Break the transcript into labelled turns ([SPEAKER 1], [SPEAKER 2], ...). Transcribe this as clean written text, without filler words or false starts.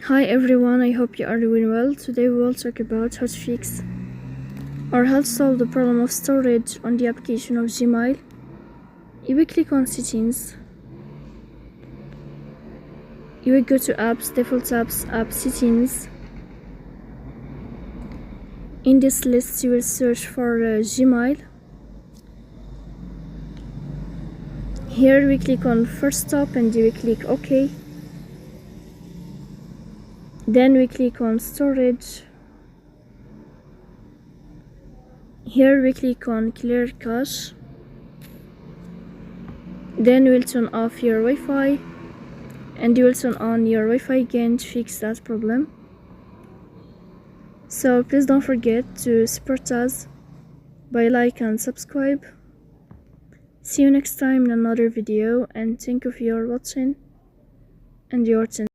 [SPEAKER 1] Hi everyone, I hope you are doing well. Today we will talk about how to fix or how to solve the problem of storage on the application of Gmail. You will click on settings. You will go to apps, default apps, app settings. In this list you will search for Gmail. Here we click on first stop and you will click OK. Then we click on storage. Here we click on clear cache. Then we'll turn off your Wi-Fi and you will turn on your Wi-Fi again to fix that problem. So please don't forget to support us by like and subscribe. See you next time in another video, and thank you for your watching and your attention.